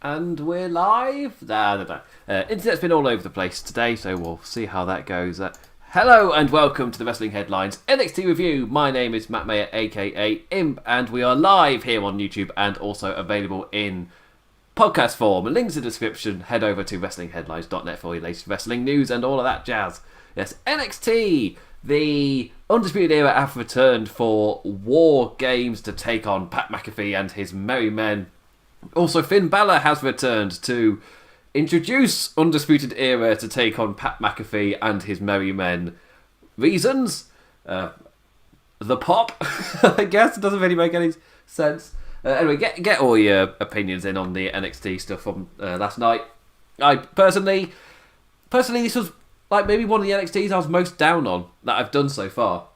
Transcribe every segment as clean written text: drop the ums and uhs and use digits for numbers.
And we're live? Internet's been all over the place today, so we'll see how that goes. Hello and welcome to the Wrestling Headlines NXT Review. My name is Matt Maher, aka Imp, and we are live here on YouTube and also available in podcast form. Links in the description. Head over to WrestlingHeadlines.net for your latest wrestling news and all of that jazz. Yes, NXT, the Undisputed Era have returned for War Games to take on Pat McAfee and his merry men. Also, Finn Balor has returned to introduce Undisputed Era to take on Pat McAfee and his merry men. Reasons? The pop, I guess. It doesn't really make any sense. Anyway, get all your opinions in on the NXT stuff from last night. I personally, this was like maybe one of the NXTs I was most down on that I've done so far.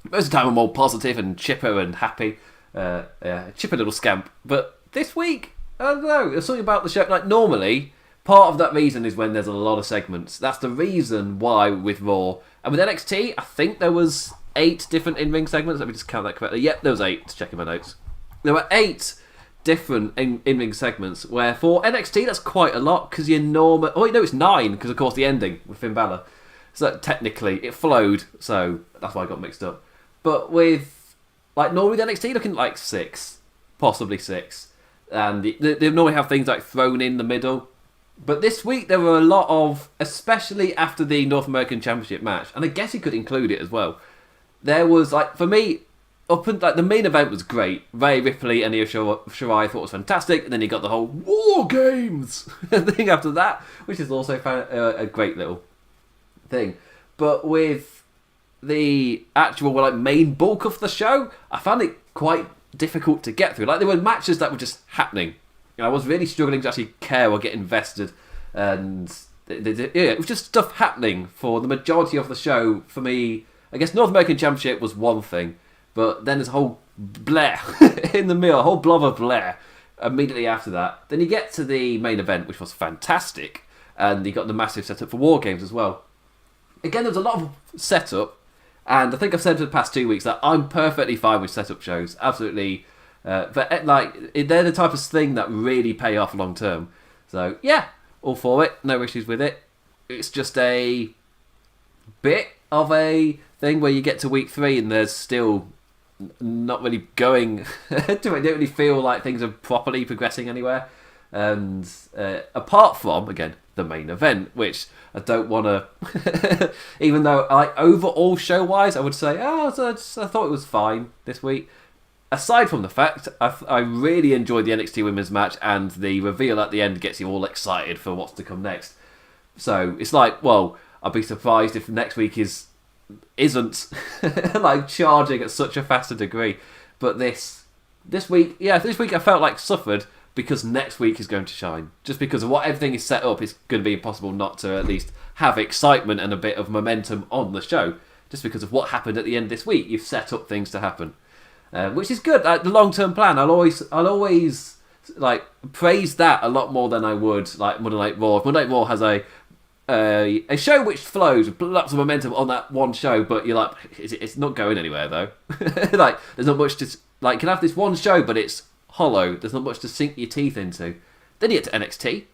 Most of the time I'm all positive and chipper and happy. Chipper little scamp. But this week, I don't know, there's something about the show. Like, normally, part of that reason is when there's a lot of segments. That's the reason why with Raw. And with NXT, I think there was 8 different in-ring segments. Let me just count that correctly. Yep, there was 8. Just checking my notes. There were 8 different in-ring segments, where for NXT, that's quite a lot, because your normal... Oh, wait, no, it's 9, because, of course, the ending with Finn Balor. So, technically, it flowed, so that's why I got mixed up. But with, like, normally the NXT, looking like 6, possibly 6. And they normally have things like thrown in the middle. But this week there were a lot of, especially after the North American Championship match, and I guess you could include it as well. There was, like, for me, the main event was great. Rhea, Ripley and Io Shirai I thought was fantastic. And then you got the whole War Games thing after that, which is also a great little thing. But with the actual main bulk of the show, I found it quite difficult to get through. Like, there were matches that were just happening. I was really struggling to actually care or get invested, and it was just stuff happening for the majority of the show. For me, I guess North American Championship was one thing, but then there's a whole blare in the middle, a whole blob of blare immediately after that. Then you get to the main event, which was fantastic, and you got the massive setup for War Games as well. Again, there was a lot of setup. And I think I've said for the past 2 weeks that I'm perfectly fine with setup shows. Absolutely. But they're the type of thing that really pay off long term. So, yeah, all for it. No issues with it. It's just a bit of a thing where you get to week 3 and there's still not really going to it. Don't really feel like things are properly progressing anywhere. And apart from, again, the main event, which I don't want to... even though, overall show-wise, I would say, I thought it was fine this week. Aside from the fact, I really enjoyed the NXT Women's match, and the reveal at the end gets you all excited for what's to come next. So, it's like, well, I'd be surprised if next week isn't like charging at such a faster degree. But this week I felt like suffered, because next week is going to shine. Just because of what everything is set up, it's going to be impossible not to at least have excitement and a bit of momentum on the show. Just because of what happened at the end this week, you've set up things to happen, which is good. The long-term plan, I'll always like praise that a lot more than I would like Monday Night Raw. If Monday Night Raw has a show which flows with lots of momentum on that one show, but you're like, it's not going anywhere though. Like, there's not much to like. You can have this one show, but it's hollow. There's not much to sink your teeth into. Then you get to NXT,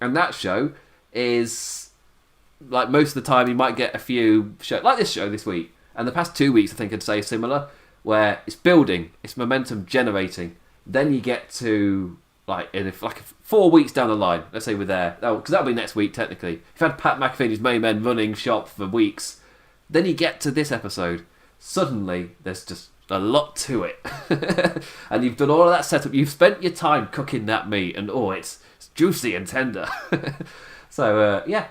and that show is like, most of the time you might get a few shows like this show this week, and the past 2 weeks I think I'd say similar, where it's building, it's momentum generating. Then you get to like 4 weeks down the line, let's say we're there, because that'll be next week technically. You've had Pat McAfee and his main men running shop for weeks. Then you get to this episode. Suddenly there's just a lot to it. And you've done all of that setup. You've spent your time cooking that meat, and it's juicy and tender. So, yeah,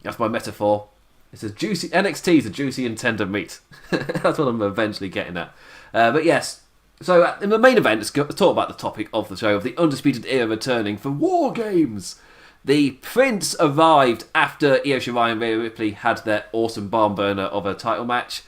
that's my metaphor. It's a juicy... NXT is a juicy and tender meat. That's what I'm eventually getting at. But yes, so in the main event, let's talk about the topic of the show, of the Undisputed Era returning for War Games. The Prince arrived after Io Shirai and Rhea Ripley had their awesome barn burner of a title match.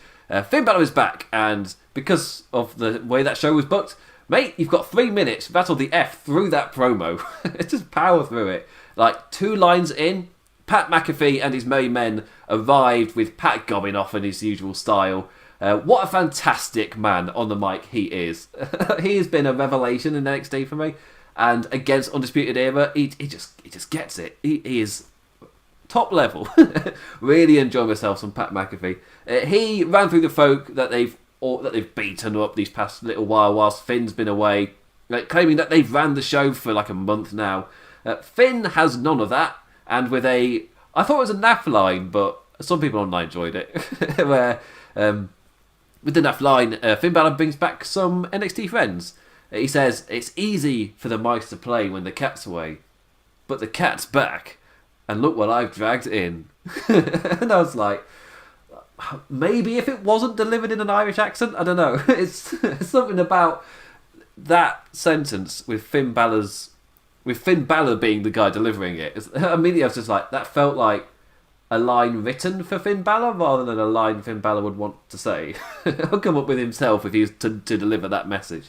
Finn Balor is back, and because of the way that show was booked, mate, you've got 3 minutes, battle the F through that promo. Just power through it. Like, 2 lines in, Pat McAfee and his merry men arrived with Pat gobbing off in his usual style. What a fantastic man on the mic he is. He has been a revelation in NXT for me. And against Undisputed Era, he just gets it. He is top level. Really enjoy myself some Pat McAfee. He ran through the folk that they've beaten up these past little while whilst Finn's been away, claiming that they've ran the show for like a month now. Finn has none of that, and with I thought it was a naff line, but some people online enjoyed it. Where with the naff line, Finn Balor brings back some NXT friends. He says, it's easy for the mice to play when the cat's away, but the cat's back, and look what I've dragged in. And I was like, maybe if it wasn't delivered in an Irish accent, I don't know. It's something about that sentence with Finn Balor being the guy delivering it. Immediately I was just like, that felt like a line written for Finn Balor rather than a line Finn Balor would want to say. He'll come up with himself if he was to deliver that message.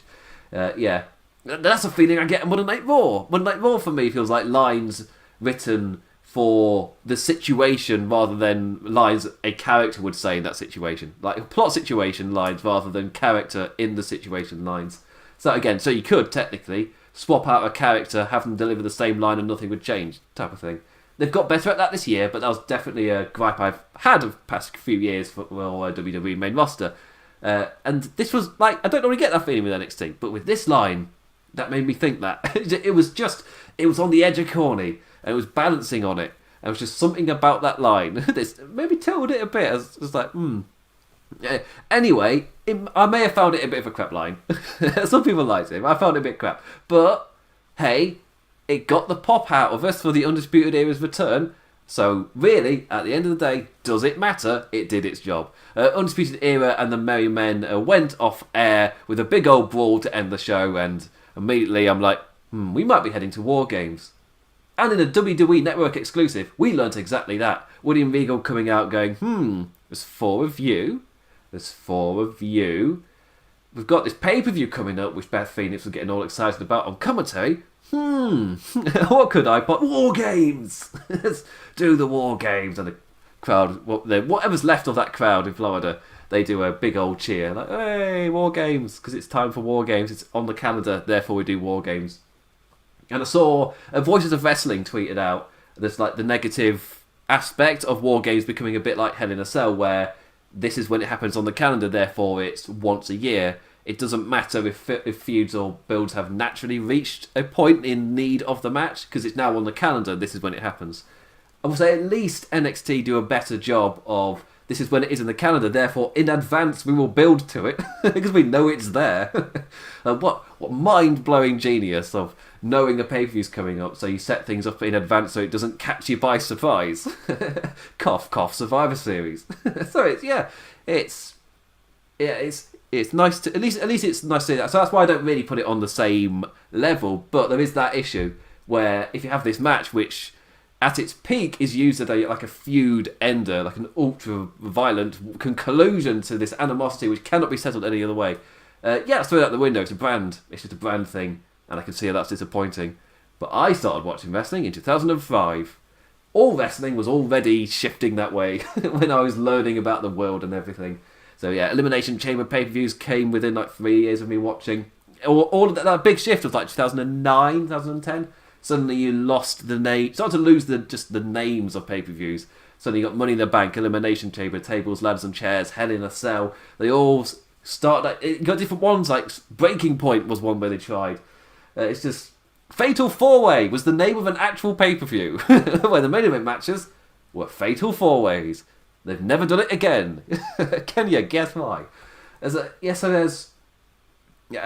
Yeah, that's a feeling I get in Monday Night Raw. Monday Night Raw for me feels like lines written for the situation rather than lines a character would say in that situation. Like plot situation lines rather than character in the situation lines. So again, so you could technically swap out a character, have them deliver the same line and nothing would change, type of thing. They've got better at that this year, but that was definitely a gripe I've had of the past few years for WWE main roster. And this was like, I don't normally get that feeling with NXT, but with this line, that made me think that. It was on the edge of corny, and it was balancing on it. And it was just something about that line. This maybe tilted it a bit. I was like, Anyway, I may have found it a bit of a crap line. Some people liked it. I found it a bit crap. But, hey, it got the pop out of us for the Undisputed Era's return. So, really, at the end of the day, does it matter? It did its job. Undisputed Era and the Merry Men went off air with a big old brawl to end the show, and immediately I'm like, we might be heading to War Games. And in a WWE Network exclusive, we learnt exactly that. William Regal coming out going, there's 4 of you. There's 4 of you. We've got this pay-per-view coming up, which Beth Phoenix was getting all excited about on commentary. What could I put? War Games! Let's do the War Games. And the crowd, whatever's left of that crowd in Florida, they do a big old cheer. Like, hey, War Games! Because it's time for War Games. It's on the calendar, therefore we do War Games. And I saw Voices of Wrestling tweeted out there's like the negative aspect of War Games becoming a bit like Hell in a Cell, where this is when it happens on the calendar, therefore it's once a year. It doesn't matter if feuds or builds have naturally reached a point in need of the match, because it's now on the calendar, this is when it happens. I would say at least NXT do a better job of, this is when it is in the calendar, therefore in advance we will build to it, because we know it's there. What mind-blowing genius of knowing a pay-per-view's coming up, so you set things up in advance so it doesn't catch you by surprise. Cough, cough, Survivor Series. So it's nice to at least it's nice to see that. So that's why I don't really put it on the same level. But there is that issue where if you have this match, which at its peak is used as like a feud ender, like an ultra violent conclusion to this animosity which cannot be settled any other way. Let's throw it out the window. It's a brand. It's just a brand thing. And I can see how that's disappointing. But I started watching wrestling in 2005. All wrestling was already shifting that way when I was learning about the world and everything. So yeah, Elimination Chamber pay-per-views came within like 3 years of me watching. All of that big shift was like 2009, 2010. Suddenly you lost the name, started to lose just the names of pay-per-views. Suddenly you got Money in the Bank, Elimination Chamber, Tables, Ladders and Chairs, Hell in a Cell. They all you got different ones, like Breaking Point was one where they tried. It's just Fatal 4-Way was the name of an actual pay-per-view where the main event matches were Fatal 4-Ways. They've never done it again. Can you guess why? I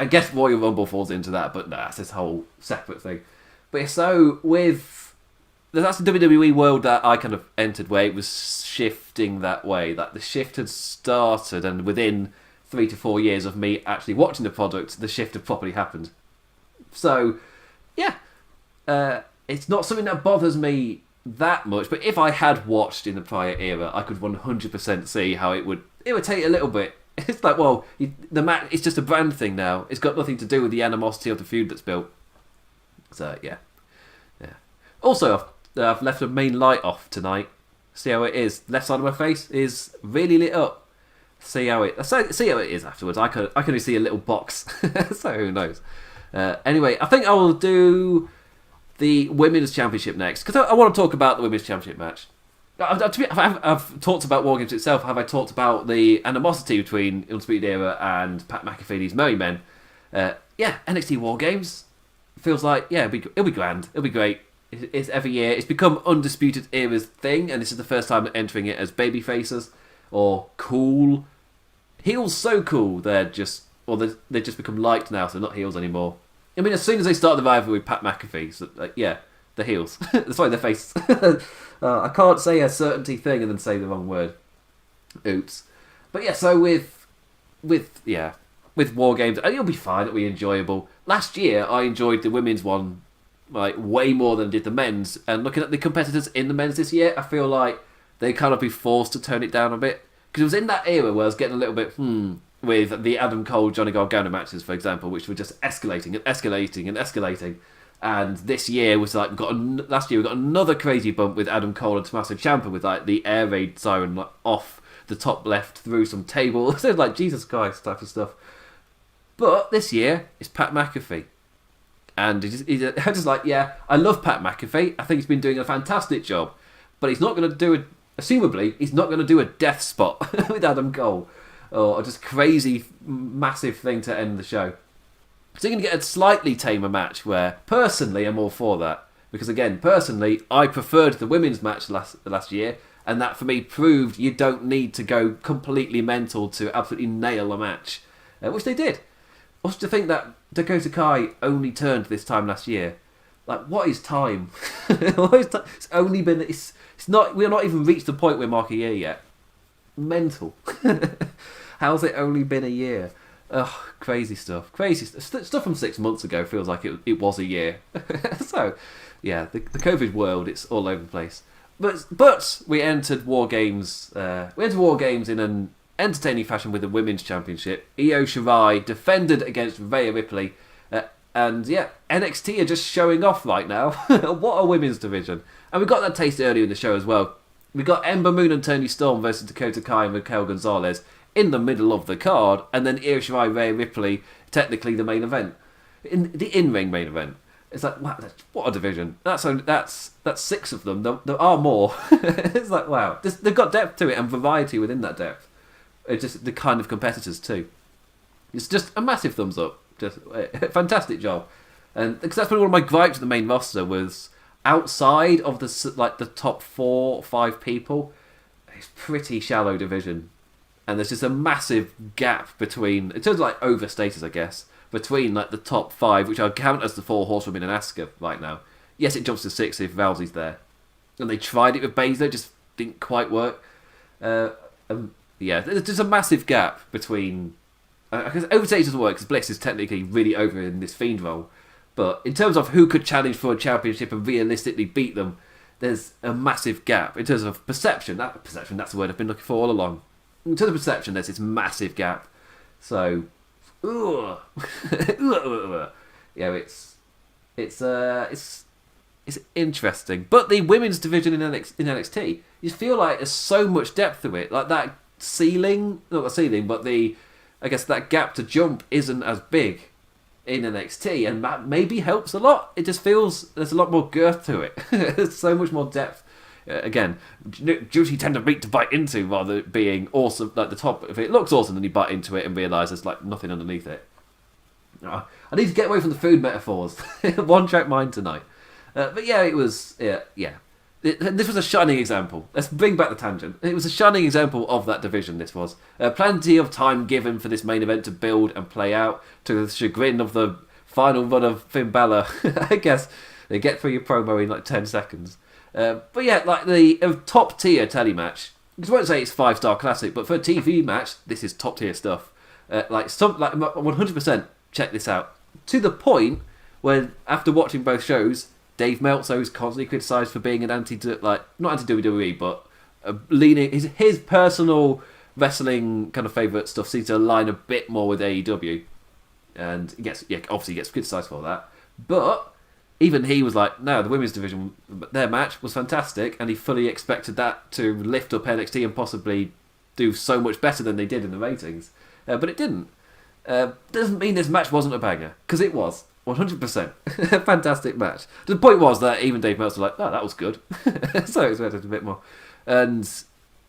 guess Royal Rumble falls into that, but that's this whole separate thing. But yeah, so that's the WWE world that I kind of entered, where it was shifting that way. That the shift had started, and within 3 to 4 years of me actually watching the product, the shift had properly happened. So, yeah, it's not something that bothers me that much, but if I had watched in the prior era, I could 100% see how it would irritate a little bit. It's like, well, the match, it's just a brand thing now. It's got nothing to do with the animosity of the feud that's built. So, yeah. Also, I've left the main light off tonight. See how it is. Left side of my face is really lit up. See how it is afterwards. I can only see a little box, so who knows. Anyway, I think I will do the Women's Championship next, because I want to talk about the Women's Championship match. I've talked about War Games itself. Have I talked about the animosity between Undisputed Era and Pat McAfee, these Merry Men? NXT War Games feels like, it'll be grand. It'll be great. It's every year. It's become Undisputed Era's thing, and this is the first time entering it as baby faces or cool. Heels so cool, they just become liked now, so they're not heels anymore. I mean, as soon as they start the rivalry with Pat McAfee, so, the heels. Sorry, their face. I can't say a certainty thing and then say the wrong word. Oops. But yeah, so with War Games, it'll be fine. It'll be enjoyable. Last year, I enjoyed the women's one like way more than I did the men's. And looking at the competitors in the men's this year, I feel like they kind of be forced to tone it down a bit, because it was in that era where I was getting a little bit with the Adam Cole Johnny Gargano matches, for example, which were just escalating and escalating and escalating. And this year was like last year we got another crazy bump with Adam Cole and Tommaso Ciampa with like the air raid siren like, off the top left through some table. So like Jesus Christ type of stuff. But this year it's Pat McAfee, and he's just like, I love Pat McAfee. I think he's been doing a fantastic job, but he's not going to do assumably he's not going to do a death spot with Adam Cole or just crazy massive thing to end the show. So you're going to get a slightly tamer match where, personally, I'm all for that. Because, again, personally, I preferred the women's match last year, and that, for me, proved you don't need to go completely mental to absolutely nail a match. Which they did. Also, to think that Dakota Kai only turned this time last year. Like, what is time? It's only been... It's not... We're not even reached the point where mark a year yet. Mental. How's it only been a year? Ugh, crazy stuff. Stuff from 6 months ago feels like it was a year. So, yeah, the COVID world, it's all over the place. But we entered War Games. We entered War Games in an entertaining fashion with the Women's Championship. Io Shirai defended against Rhea Ripley. And yeah, NXT are just showing off right now. What a women's division. And we got that taste earlier in the show as well. We got Ember Moon and Toni Storm versus Dakota Kai and Raquel Gonzalez in the middle of the card, and then Io Shirai, Rhea Ripley, technically the main event, in the in-ring main event. It's like, wow, what a division! That's 6 of them. There are more. It's like, wow, they've got depth to it and variety within that depth. It's just the kind of competitors too. It's just a massive thumbs up. Just a fantastic job, and because that's been one of my gripes with the main roster was outside of the top 4 or 5 people, it's pretty shallow division. And there's just a massive gap between, in terms of like overstaters, I guess, between like the top 5, which I count as the 4 horsewomen and Asuka right now. Yes, it jumps to 6 if Rousey's there. And they tried it with Baszler, just didn't quite work. There's just a massive gap between... Because overstaters doesn't work, because Bliss is technically really over in this Fiend role. But in terms of who could challenge for a championship and realistically beat them, there's a massive gap. In terms of perception, that's the word I've been looking for all along. In terms of perception, there's this massive gap. So, it's interesting. But the women's division in NXT, you feel like there's so much depth to it. Like that ceiling, not the ceiling, but I guess that gap to jump isn't as big in NXT, and that maybe helps a lot. It just feels there's a lot more girth to it. There's so much more depth. Again, juicy tend to bite into rather than being awesome. Like the top, if it looks awesome, then you bite into it and realise there's like nothing underneath it. I need to get away from the food metaphors. One track mind tonight. But yeah, it was this was a shining example. Let's bring back the tangent. It was a shining example of that division. This was plenty of time given for this main event to build and play out, to the chagrin of the final run of Finn Balor. I guess they get through your promo in like 10 seconds. But yeah, like the top tier telly match. I won't say it's 5-star classic, but for a TV match, this is top tier stuff. 100% check this out. To the point where after watching both shows, Dave Meltzer is constantly criticised for being an not anti-WWE, but leaning his personal wrestling kind of favourite stuff seems to align a bit more with AEW, and obviously gets criticised for that. But even he was like, no, the women's division, their match was fantastic, and he fully expected that to lift up NXT and possibly do so much better than they did in the ratings. But it didn't. Doesn't mean this match wasn't a banger, because it was. 100%. Fantastic match. The point was that even Dave Meltzer was like, oh, that was good. So it was a bit more. And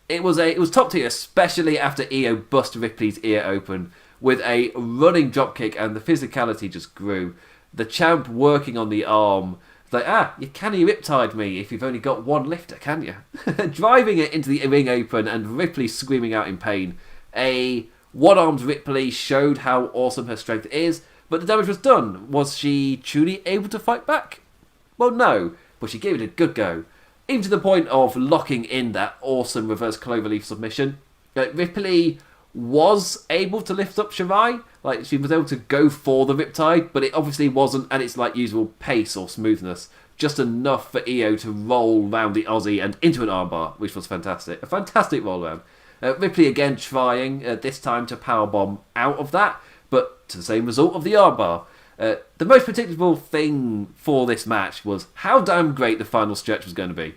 it was top tier, especially after Io bust Ripley's ear open with a running dropkick, and the physicality just grew. The champ working on the arm. Like, you can't riptide me if you've only got one lifter, can you? Driving it into the ring apron and Ripley screaming out in pain. A one-armed Ripley showed how awesome her strength is, but the damage was done. Was she truly able to fight back? Well, no, but she gave it a good go. Even to the point of locking in that awesome reverse cloverleaf submission. Ripley was able to lift up Shirai. Like, she was able to go for the riptide, but it obviously wasn't at its like usual pace or smoothness. Just enough for Io to roll round the Aussie and into an armbar, which was fantastic. A fantastic roll round. Ripley again trying, this time to powerbomb out of that, but to the same result of the armbar. The most predictable thing for this match was how damn great the final stretch was going to be.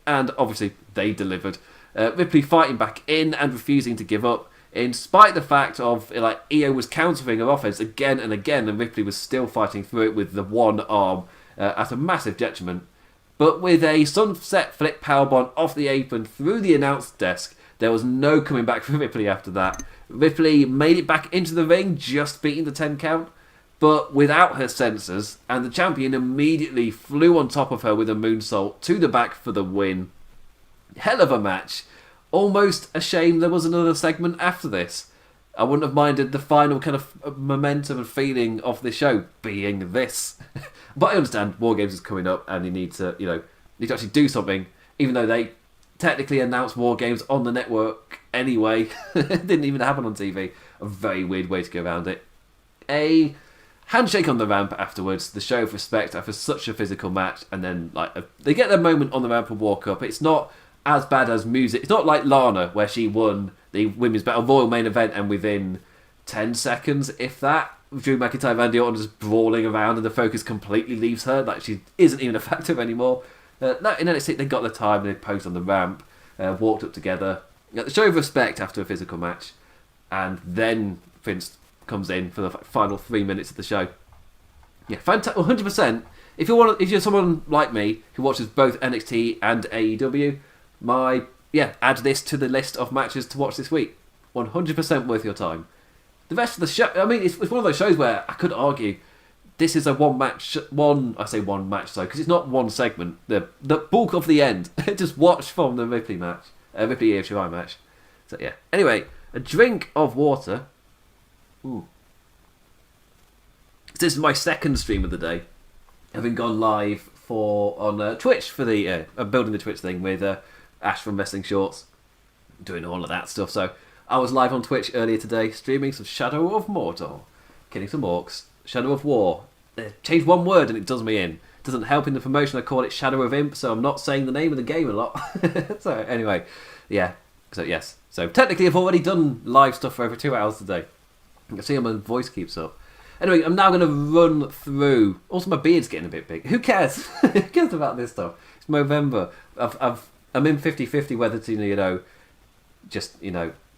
And obviously, they delivered. Ripley fighting back in and refusing to give up, in spite of the fact of, like, Io was countering her offense again and again, and Ripley was still fighting through it with the one arm at a massive detriment. But with a sunset flip powerbomb off the apron through the announce desk, there was no coming back for Ripley after that. Ripley made it back into the ring, just beating the 10 count, but without her sensors, and the champion immediately flew on top of her with a moonsault to the back for the win. Hell of a match. Almost a shame there was another segment after this. I wouldn't have minded the final kind of momentum and feeling of the show being this. But I understand War Games is coming up and you need to actually do something, even though they technically announced War Games on the network anyway. It didn't even happen on TV. A very weird way to go around it. A handshake on the ramp afterwards, the show of respect after such a physical match, and then they get their moment on the ramp and walk up. It's not as bad as music. It's not like Lana, where she won the Women's Battle Royal main event and within 10 seconds, if that, Drew McIntyre and Randy Orton just brawling around and the focus completely leaves her, like she isn't even a factor anymore. No, in NXT, they got the time and they posed on the ramp, walked up together. The show of respect after a physical match, and then Vince comes in for the final 3 minutes of the show. Yeah, fantastic, 100%. If you're someone like me who watches both NXT and AEW, add this to the list of matches to watch this week. 100% worth your time. The rest of the show, I mean, it's one of those shows where I could argue this is a one match, because it's not one segment. The bulk of the end, just watch from the Ripley match, Ripley Io Shirai match. So yeah. Anyway, a drink of water. Ooh. This is my second stream of the day, having gone live on Twitch for the building the Twitch thing with Ash from Wrestling Shorts, doing all of that stuff. So I was live on Twitch earlier today, streaming some Shadow of Mordor, killing some orcs. Shadow of War. Change one word and it does me in. It doesn't help in the promotion. I call it Shadow of Imp, so I'm not saying the name of the game a lot. So anyway, yeah. So yes. So technically I've already done live stuff for over 2 hours today. You can see how my voice keeps up. Anyway, I'm now going to run through. Also, my beard's getting a bit big. Who cares? Who cares about this stuff? It's November. I'm in 50-50 whether to, just,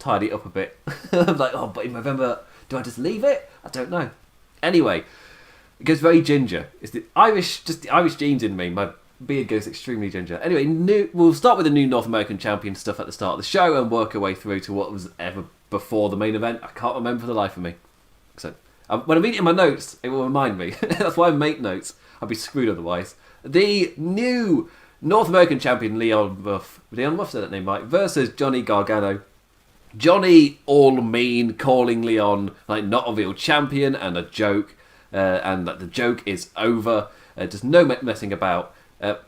tidy it up a bit. I'm like, but in November, do I just leave it? I don't know. Anyway, it goes very ginger. It's the Irish genes in me. My beard goes extremely ginger. Anyway, we'll start with the new North American champion stuff at the start of the show and work our way through to what was ever before the main event. I can't remember for the life of me. So when I read it in my notes, it will remind me. That's why I make notes. I'd be screwed otherwise. The new North American champion, Leon Ruff, said that name right, versus Johnny Gargano. Johnny all mean, calling Leon not a real champion and a joke, and that the joke is over. Just no messing about.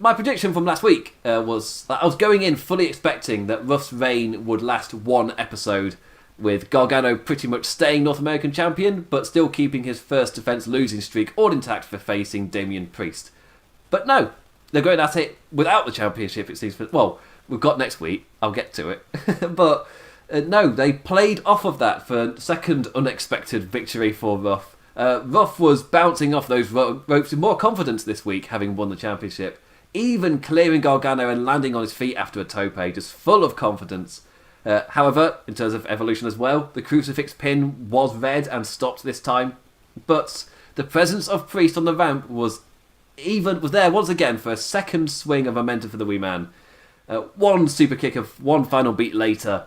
My prediction from last week was that I was going in fully expecting that Ruff's reign would last one episode, with Gargano pretty much staying North American champion, but still keeping his first defense losing streak all intact for facing Damian Priest. But no, they're going at it without the championship, it seems. Well, we've got next week. I'll get to it. But no, they played off of that for a second unexpected victory for Ruff. Ruff was bouncing off those ropes with more confidence this week, having won the championship. Even clearing Gargano and landing on his feet after a tope, just full of confidence. However, in terms of evolution as well, the crucifix pin was red and stopped this time. But The presence of Priest on the ramp was there once again for a second swing of momentum for the wee man. One super kick of one final beat later,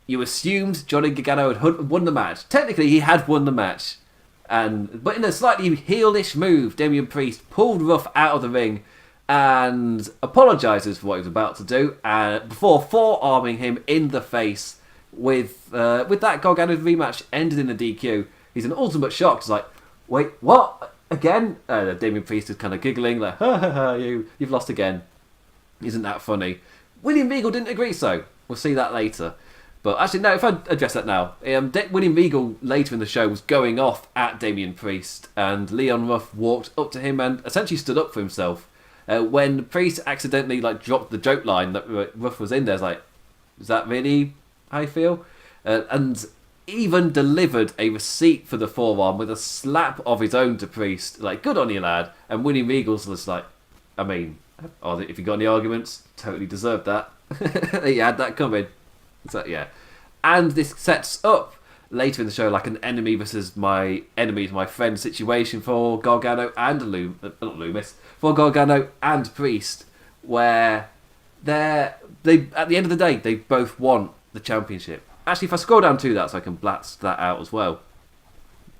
you assumed Johnny Gargano had won the match. Technically, he had won the match. But in a slightly heelish move, Damian Priest pulled Ruff out of the ring and apologises for what he was about to do, before forearming him in the face. With that, Gargano's rematch ended in a DQ. He's in ultimate shock. He's like, wait, what? Again? Damian Priest is kind of giggling, like, ha ha ha, you've lost again. Isn't that funny? William Regal didn't agree so. We'll see that later. But actually, no, if I address that now. William Regal later in the show was going off at Damian Priest, and Leon Ruff walked up to him and essentially stood up for himself. When Priest accidentally dropped the joke line that Ruff was in there, it's like, is that really how you feel? And even delivered a receipt for the forearm with a slap of his own to Priest. Like, good on you, lad. And William Regal's was like, I mean, if you got any arguments, totally deserved that. You had that coming. So, yeah. And this sets up later in the show like an enemy versus my enemy to my friend situation for Gargano and for Gargano and Priest, where they at the end of the day they both want the championship. Actually, if I scroll down to that so I can blast that out as well,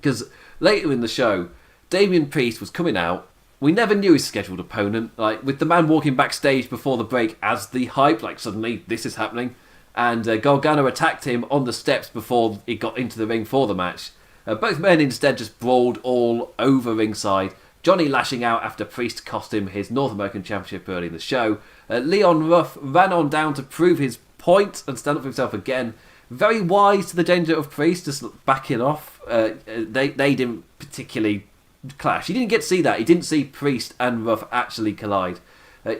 because later in the show Damian Priest was coming out. We never knew his scheduled opponent, like with the man walking backstage before the break as the hype, like suddenly this is happening. And Gargano attacked him on the steps before he got into the ring for the match. Both men instead just brawled all over ringside. Johnny lashing out after Priest cost him his North American Championship early in the show. Leon Ruff ran on down to prove his point and stand up for himself again. Very wise to the danger of Priest just backing off. They didn't particularly clash. He didn't get to see that. He didn't see Priest and Ruff actually collide.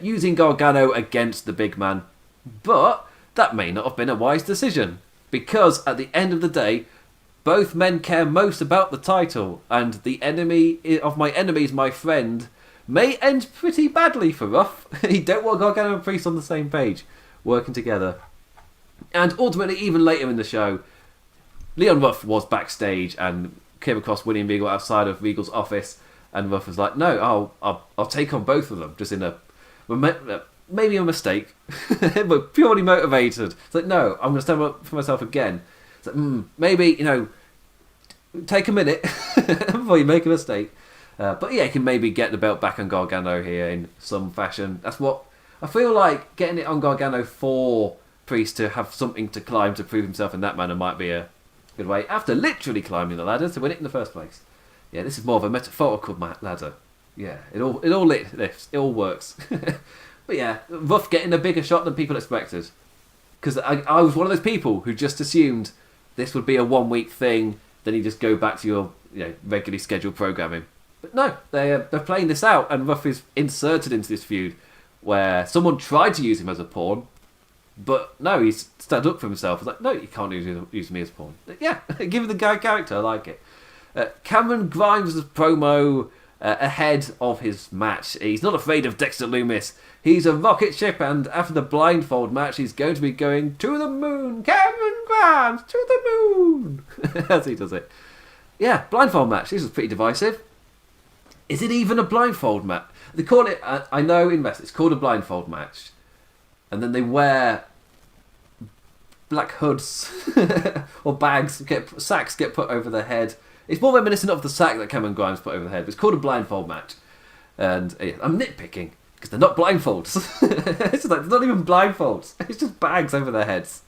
Using Gargano against the big man. But that may not have been a wise decision, because at the end of the day, both men care most about the title, and the enemy of my enemy is my friend may end pretty badly for Ruff. He don't want Gargano and Priest on the same page, working together. And ultimately, even later in the show, Leon Ruff was backstage and came across William Regal outside of Regal's office, and Ruff was like, no, I'll take on both of them, just in a maybe a mistake, but purely motivated. It's like, no, I'm going to stand up for myself again. It's like, maybe, take a minute before you make a mistake. But yeah, you can maybe get the belt back on Gargano here in some fashion. That's what I feel like. Getting it on Gargano for Priest to have something to climb to prove himself in that manner might be a good way, after literally climbing the ladder to win it in the first place. Yeah, this is more of a metaphorical ladder. Yeah, it all lifts. It all works. But yeah, Ruff getting a bigger shot than people expected. Because I was one of those people who just assumed this would be a 1 week thing, then you just go back to your regularly scheduled programming. But no, they're playing this out, and Ruff is inserted into this feud where someone tried to use him as a pawn, but no, he's stood up for himself. He's like, no, you can't use me as a pawn. Yeah, give him the guy character, I like it. Cameron Grimes' promo ahead of his match. He's not afraid of Dexter Lumis. He's a rocket ship, and after the blindfold match, he's going to be going to the moon. Cameron Grimes to the moon, as he does it. Yeah, blindfold match. This was pretty divisive. Is it even a blindfold match? They call it. I know in wrestling it's called a blindfold match, and then they wear black hoods or bags. Sacks get put over their head. It's more reminiscent of the sack that Cameron Grimes put over the head. But it's called a blindfold match. And I'm nitpicking, because they're not blindfolds. It's like, they're not even blindfolds. It's just bags over their heads.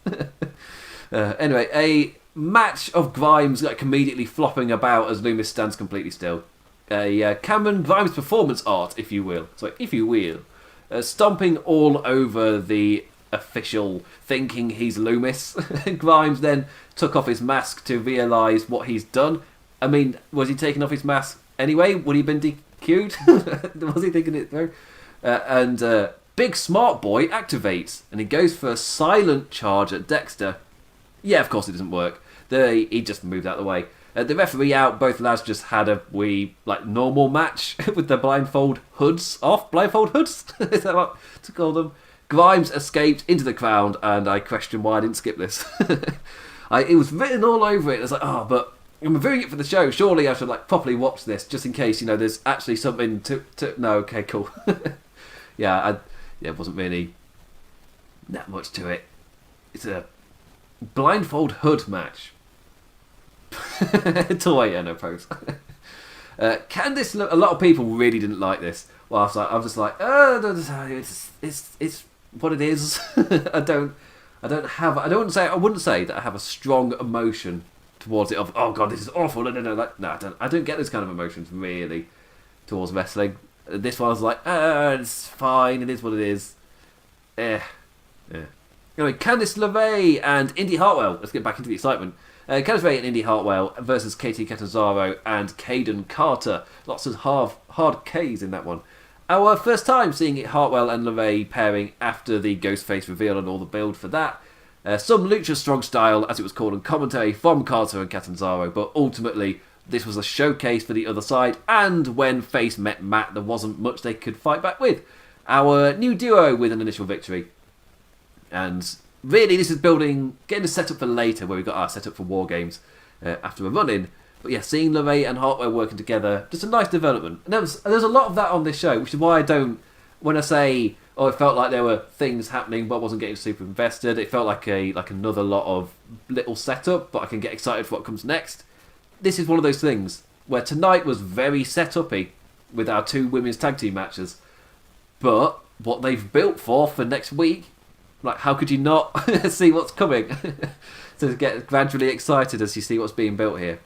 Anyway, a match of Grimes immediately flopping about as Lumis stands completely still. Cameron Grimes performance art, if you will. Stomping all over the official, thinking he's Lumis. Grimes then took off his mask to realise what he's done. I mean, was he taking off his mask anyway? Would he have been DQ'd? Was he thinking it through? And Big Smart Boy activates, and he goes for a silent charge at Dexter. Yeah, of course it doesn't work. He just moved out of the way. The referee out, both lads just had a wee, normal match with their blindfold hoods off. Blindfold hoods? Is that what to call them? Grimes escaped into the crowd, and I question why I didn't skip this. It was written all over it. It's like, but I'm reviewing it for the show. Surely I should properly watch this just in case there's actually something to. No, okay, cool. It wasn't really that much to it. It's a blindfold hood match. Toy no pose. Candice, a lot of people really didn't like this. Well, I was just like, it's what it is. I wouldn't say that I have a strong emotion towards it of, oh god, this is awful. No, I don't get those kind of emotions really towards wrestling. This one I was like, it's fine, it is what it is. Yeah. Anyway, Candice LeRae and Indy Hartwell. Let's get back into the excitement. Candice LeRae and Indy Hartwell versus Katie Catanzaro and Caden Carter. Lots of hard K's in that one. Our first time seeing Hartwell and LeRae pairing after the Ghostface reveal and all the build for that. Some Lucha Strong Style, as it was called on commentary, from Carter and Catanzaro, but ultimately this was a showcase for the other side, and when Face met Matt, there wasn't much they could fight back with. Our new duo with an initial victory. And really, this is getting a setup for later, where we've got our setup for War Games after a run-in. But yeah, seeing LeRae and Hartwell working together, just a nice development. And there's a lot of that on this show, which is why I don't, when I say, it felt like there were things happening, but I wasn't getting super invested. It felt like another lot of little setup, but I can get excited for what comes next. This is one of those things where tonight was very set-uppy with our 2 women's tag team matches. But what they've built for next week, how could you not see what's coming? To get gradually excited as you see what's being built here.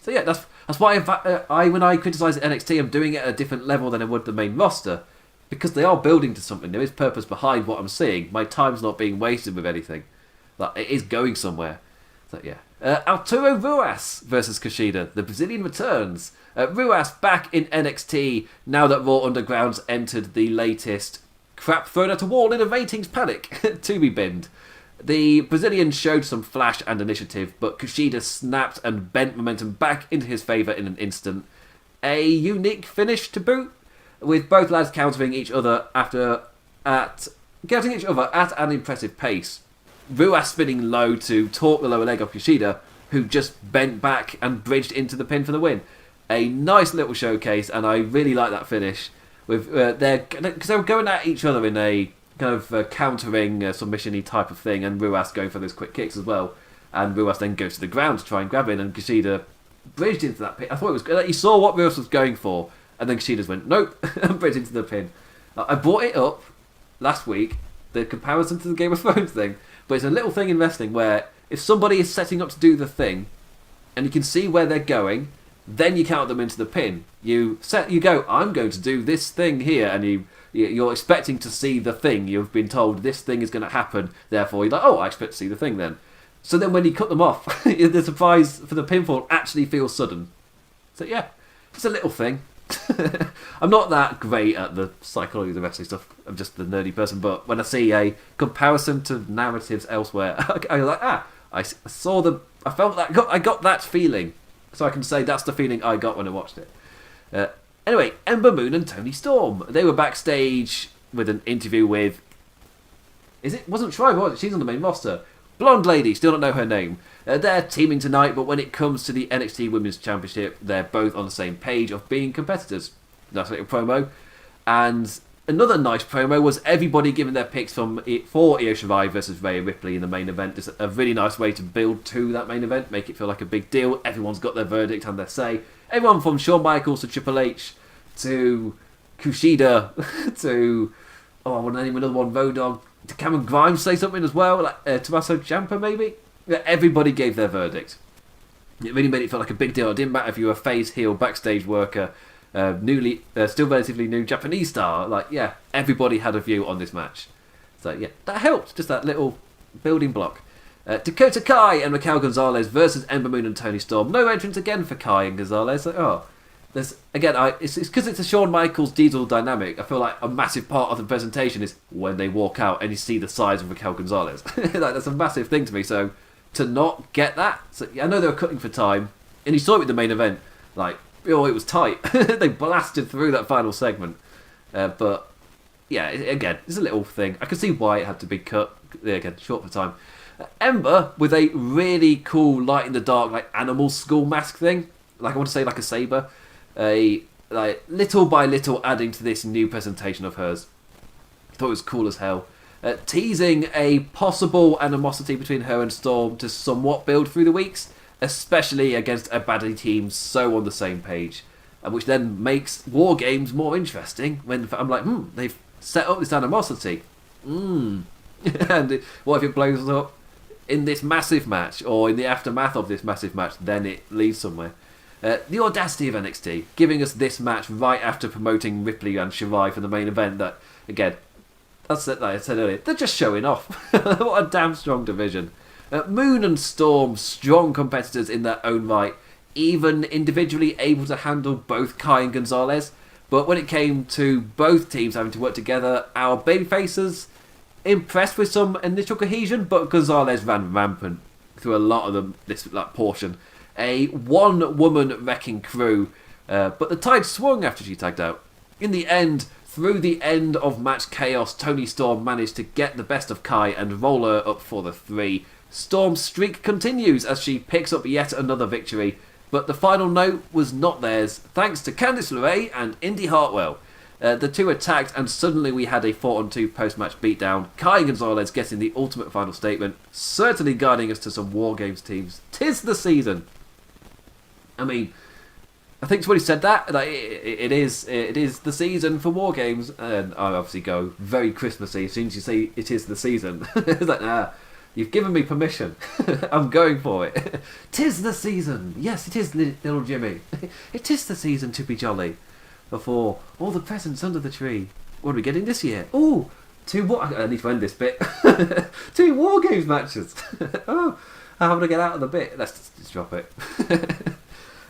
So yeah, that's why when I criticise NXT, I'm doing it at a different level than I would the main roster. Because they are building to something. There is purpose behind what I'm seeing. My time's not being wasted with anything. It is going somewhere. So yeah. Arturo Ruas versus Kishida. The Brazilian returns. Ruas back in NXT now that Raw Underground's entered the latest crap thrown at a wall in a ratings panic to be binned. The Brazilian showed some flash and initiative, but Kishida snapped and bent momentum back into his favour in an instant. A unique finish to boot, with both lads countering each other at an impressive pace. Ruas spinning low to torque the lower leg of Kishida, who just bent back and bridged into the pin for the win. A nice little showcase, and I really like that finish. With because they were going at each other in a kind of countering submission-y type of thing, and Ruas going for those quick kicks as well. And Ruas then goes to the ground to try and grab in, and Kishida bridged into that pin. I thought it was good. You saw what Ruas was going for, and then Kushida's went, nope, and bridged into the pin. I brought it up last week, the comparison to the Game of Thrones thing, but it's a little thing in wrestling where if somebody is setting up to do the thing, and you can see where they're going, then you count them into the pin. You go, I'm going to do this thing here, and you're expecting to see the thing. You've been told this thing is going to happen, therefore you're like, oh, I expect to see the thing then. So then when you cut them off, the surprise for the pinfall actually feels sudden. So yeah, it's a little thing. I'm not that great at the psychology of the wrestling stuff. I'm just the nerdy person, but when I see a comparison to narratives elsewhere, I'm like, I got that feeling. So I can say that's the feeling I got when I watched it. Anyway, Ember Moon and Toni Storm. They were backstage with an interview with... wasn't Shirai, was it? She's on the main roster. Blonde lady, still don't know her name. They're teaming tonight, but when it comes to the NXT Women's Championship, they're both on the same page of being competitors. Nice little promo. And another nice promo was everybody giving their picks for Io Shirai versus Rhea Ripley in the main event. It's a really nice way to build to that main event, make it feel like a big deal. Everyone's got their verdict and their say. Everyone from Shawn Michaels to Triple H to Kushida to... I want to name another one, Road Dogg. Did Cameron Grimes say something as well? Tommaso Ciampa, maybe? Yeah, everybody gave their verdict. It really made it feel like a big deal. It didn't matter if you were a face, heel, backstage worker, still relatively new Japanese star. Everybody had a view on this match. So yeah, that helped. Just that little building block. Dakota Kai and Raquel Gonzalez versus Ember Moon and Toni Storm. No entrance again for Kai and Gonzalez. It's because it's a Shawn Michaels Diesel dynamic. I feel like a massive part of the presentation is when they walk out and you see the size of Raquel Gonzalez. That's a massive thing to me. So to not get that, I know they were cutting for time, and you saw it with the main event. It was tight. They blasted through that final segment. But yeah, again, it's a little thing. I can see why it had to be cut. Again, short for time. Ember with a really cool light in the dark, like animal school mask thing. Like I want to say like a saber. Like little by little adding to this new presentation of hers. I thought it was cool as hell. Teasing a possible animosity between her and Storm to somewhat build through the weeks, especially against a baddie team so on the same page, which then makes War Games more interesting. When I'm like, they've set up this animosity. And what if it blows up in this massive match, or in the aftermath of this massive match? Then it leads somewhere. The audacity of NXT, giving us this match right after promoting Ripley and Shirai for the main event. That, again, that's like I said earlier, they're just showing off. What a damn strong division. Moon and Storm, strong competitors in their own right, even individually able to handle both Kai and Gonzalez. But when it came to both teams having to work together, our babyfaces impressed with some initial cohesion, but Gonzalez ran rampant through a lot of this portion. A one-woman wrecking crew, but the tide swung after she tagged out. In the end, through the end of match chaos, Toni Storm managed to get the best of Kai and roll her up for the 3. Storm's streak continues as she picks up yet another victory, but the final note was not theirs, thanks to Candice LeRae and Indy Hartwell. The two attacked, and suddenly we had a 4-on-2 post-match beatdown. Kai and Gonzalez getting the ultimate final statement, certainly guiding us to some War Games teams. 'Tis the season. I mean, I think when he said that, like, it is the season for War Games, and I obviously go very Christmassy as soon as you say it is the season. It's like, you've given me permission. I'm going for it. 'Tis the season. Yes, it is, little Jimmy. It is the season to be jolly. Before all the presents under the tree. What are we getting this year? Ooh, I need to end this bit. 2 War Games matches. Oh, how would I get out of the bit? Let's just drop it.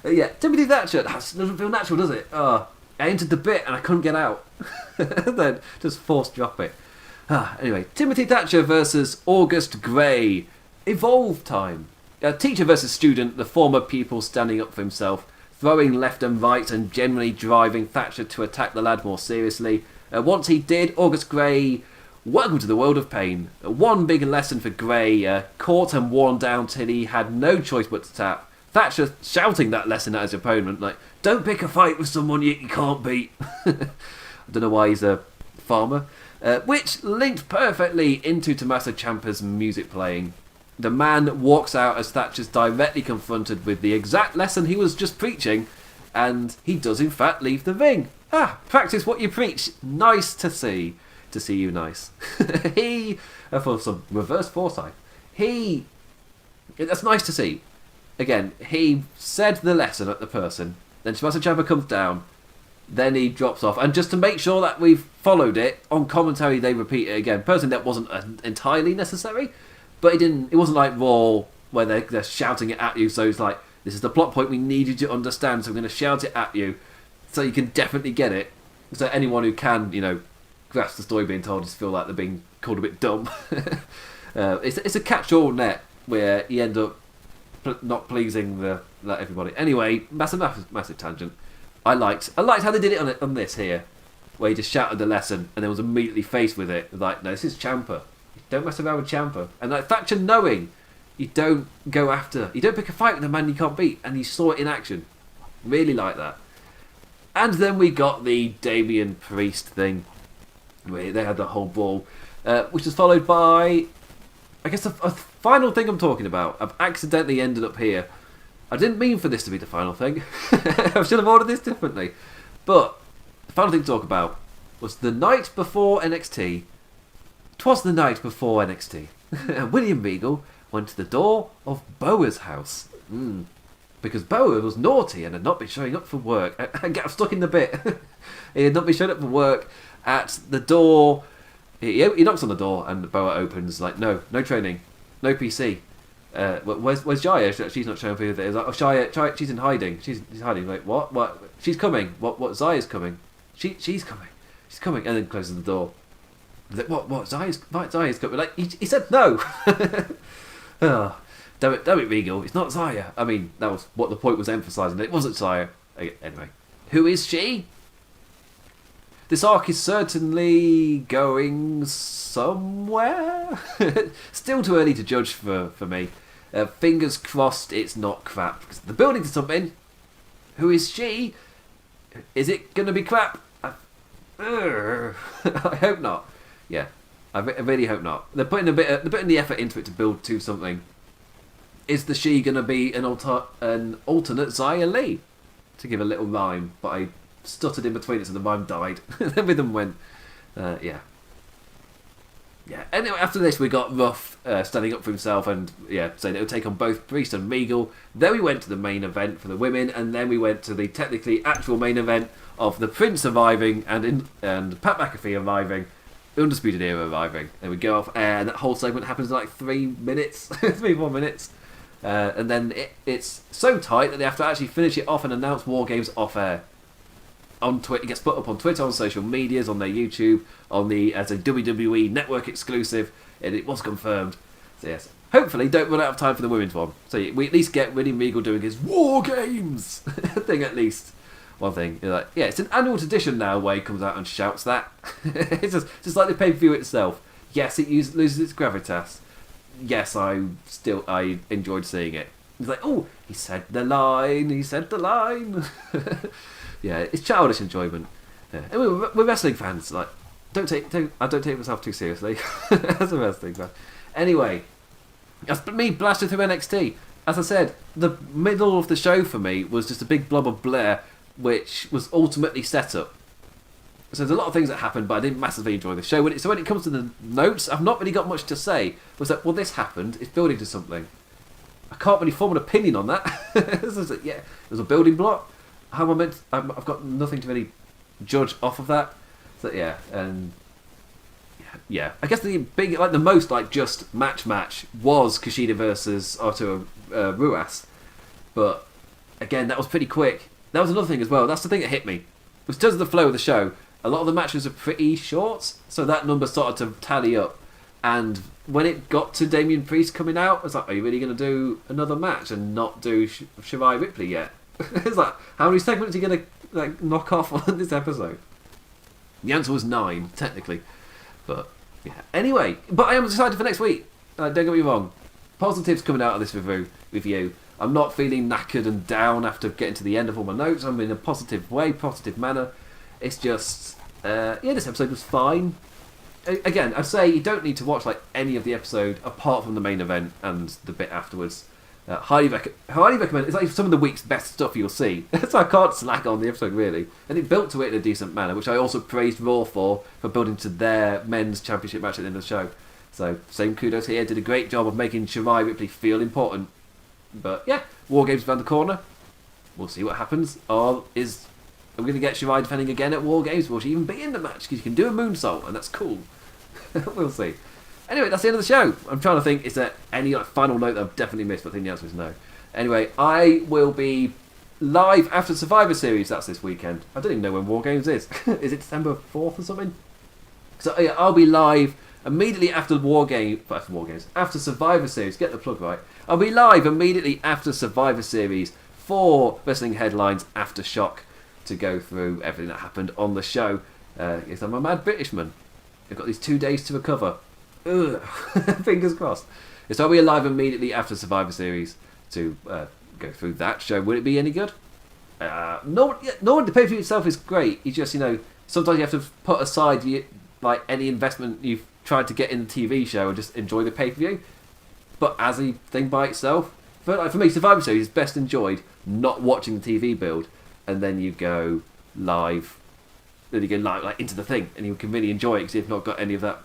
Yeah, Timothy Thatcher. That doesn't feel natural, does it? I entered the bit and I couldn't get out. Then just force drop it. Anyway, Timothy Thatcher versus August Gray. Evolve time. Teacher versus student, the former pupil standing up for himself, throwing left and right and generally driving Thatcher to attack the lad more seriously. Once he did, August Gray, welcome to the world of pain. One big lesson for Gray, caught and worn down till he had no choice but to tap. Thatcher shouting that lesson at his opponent, like, don't pick a fight with someone you can't beat. I don't know why he's a farmer. Which linked perfectly into Tommaso Ciampa's music playing. The man walks out as Thatcher's directly confronted with the exact lesson he was just preaching, and he does in fact leave the ring. Practice what you preach. Nice to see. To see you nice. For some reverse foresight. That's nice to see. Again, he said the lesson at the person, then Tommaso Ciampa comes down, then he drops off, and just to make sure that we've followed it, on commentary they repeat it again. Personally, that wasn't entirely necessary, but it wasn't like Raw, where they're shouting it at you, so it's like, this is the plot point we need you to understand, so I'm going to shout it at you, so you can definitely get it, so anyone who can, grasp the story being told just feel like they're being called a bit dumb. It's a catch-all net, where you end up not pleasing everybody. Anyway, massive tangent. I liked how they did it on this here, where he just shouted the lesson and then was immediately faced with it. Like, no, this is Ciampa. Don't mess around with Ciampa. And like Thatcher knowing you don't pick a fight with a man you can't beat, and you saw it in action. Really like that. And then we got the Damian Priest thing, where they had the whole brawl, which was followed by, I guess, a final thing I'm talking about. I've accidentally ended up here. I didn't mean for this to be the final thing. I should have ordered this differently. But the final thing to talk about was the night before NXT. 'Twas the night before NXT. And William Regal went to the door of Boa's house. Because Boa was naughty and had not been showing up for work. I'm stuck in the bit. He had not been showing up for work at the door. He knocks on the door and Boa opens, like, no training, no PC. Where's Jaya? She's not showing up either. It's like, Jaya, she's in hiding. She's hiding. Like, what? She's coming. What? Zaya's coming. She's coming. She's coming. And then closes the door. Like, what? Zaya's coming. Like, he said no. Oh, damn it, Regal. It's not Zaya. I mean, that was what the point was emphasising. It wasn't Zaya. Anyway, who is she? this arc is certainly going somewhere. Still too early to judge for me. Fingers crossed it's not crap. Because they're building to something. Who is she? Is it going to be crap? I hope not. Yeah, I really hope not. They're putting the effort into it to build to something. Is the she going to be an alternate Xia Li? To give a little rhyme, but I stuttered in between it so the rhyme died. The rhythm went. Yeah. Anyway, after this we got Ruff standing up for himself and saying it would take on both Priest and Regal. Then we went to the main event for the women, and then we went to the technically actual main event of the Prince arriving and Pat McAfee arriving, Undisputed Era arriving. And we go off air, and that whole segment happens in like 3 minutes, 3-4 minutes. And then it's so tight that they have to actually finish it off and announce War Games off air. On Twitter, it gets put up on Twitter, on social medias, on their YouTube, as a WWE Network exclusive, and it was confirmed. So yes, hopefully don't run out of time for the women's one. So we at least get William Regal doing his War Games thing at least. One thing, you're like, it's an annual tradition now where he comes out and shouts that. It's just like the pay-per-view itself. Yes, it loses its gravitas. Yes, I enjoyed seeing it. He's like, oh, he said the line. Yeah, it's childish enjoyment. Yeah. And we're wrestling fans. Like, I don't take myself too seriously as a wrestling fan. Anyway, that's me blasting through NXT. As I said, the middle of the show for me was just a big blob of Blair, which was ultimately set up. So there's a lot of things that happened, but I didn't massively enjoy the show. When it comes to the notes, I've not really got much to say. Was that, well, this happened, it's building to something. I can't really form an opinion on that. It was a building block. How am I meant? I've got nothing to really judge off of that. So I guess the big, the most just match was Kishida versus Arturo Ruas, but again that was pretty quick. That was another thing as well. That's the thing that hit me. It was because of the flow of the show. A lot of the matches are pretty short, so that number started to tally up. And when it got to Damian Priest coming out, I was like, are you really going to do another match and not do Shirai Ripley yet? It's like, how many segments are you going to knock off on this episode? The answer was 9, technically. But, yeah. Anyway, but I am excited for next week. Don't get me wrong. Positives coming out of this review. I'm not feeling knackered and down after getting to the end of all my notes. I'm in a positive way, positive manner. It's just, this episode was fine. Again, I'd say you don't need to watch any of the episode apart from the main event and the bit afterwards. Highly recommend. It's some of the week's best stuff you'll see. So I can't slack on the episode really, and it built to it in a decent manner, which I also praised Raw for building to their men's championship match at the end of the show. So same kudos here. Did a great job of making Shirai Ripley feel important. But yeah, War Games around the corner. We'll see what happens. Are we going to get Shirai defending again at War Games? Will she even be in the match? Because you can do a moonsault, and that's cool. We'll see. Anyway, that's the end of the show. I'm trying to think, is there any final note that I've definitely missed? But I think the answer is no. Anyway, I will be live after Survivor Series. That's this weekend. I don't even know when War Games is. Is it December 4th or something? So yeah, I'll be live immediately after after Survivor Series. Get the plug right. I'll be live immediately after Survivor Series for Wrestling Headlines Aftershock to go through everything that happened on the show. Yes, I'm a mad Britishman. I've got these 2 days to recover. Ugh. Fingers crossed. So I'll be live immediately after Survivor Series to go through that show. Would it be any good? No, the pay-per-view itself is great. You just, sometimes you have to put aside any investment you've tried to get in the TV show and just enjoy the pay-per-view. But as a thing by itself, for me, Survivor Series is best enjoyed not watching the TV build, and then you go live. Then you go live into the thing, and you can really enjoy it because you've not got any of that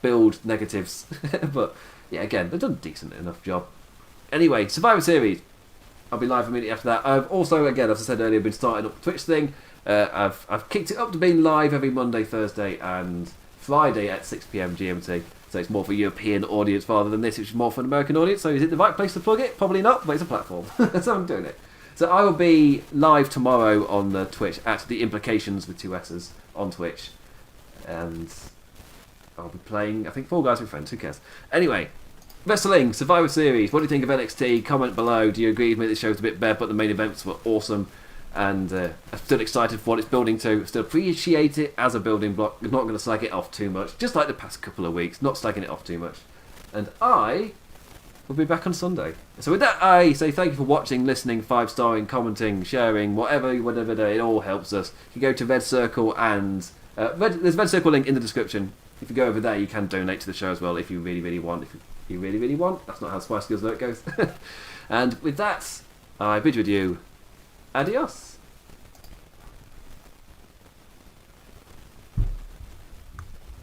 build negatives. But yeah, again, they've done a decent enough job. Anyway, Survivor Series. I'll be live immediately after that. I've also, again, as I said earlier, been starting up the Twitch thing. I've kicked it up to being live every Monday, Thursday, and Friday at 6 PM GMT. So it's more for a European audience rather than this, which is more for an American audience. So is it the right place to plug it? Probably not, but it's a platform. So I'm doing it. So I will be live tomorrow on the Twitch at The Implications with 2 S's on Twitch. And I'll be playing, I think, Fall Guys with Friends. Who cares? Anyway, wrestling, Survivor Series. What do you think of NXT? Comment below. Do you agree with me that the show's a bit bad, but the main events were awesome? and I'm still excited for what it's building to. Still appreciate it as a building block. I'm not going to slag it off too much, just like the past couple of weeks, not slagging it off too much. And I will be back on Sunday. So with that, I say thank you for watching, listening, 5-starring, commenting, sharing, whatever, it all helps us. You can go to RedCircle and there's RedCircle link in the description. If you go over there, you can donate to the show as well if you really, really want. If you really, really want. That's not how Spice Girls work goes. And with that, I bid with you. Adios.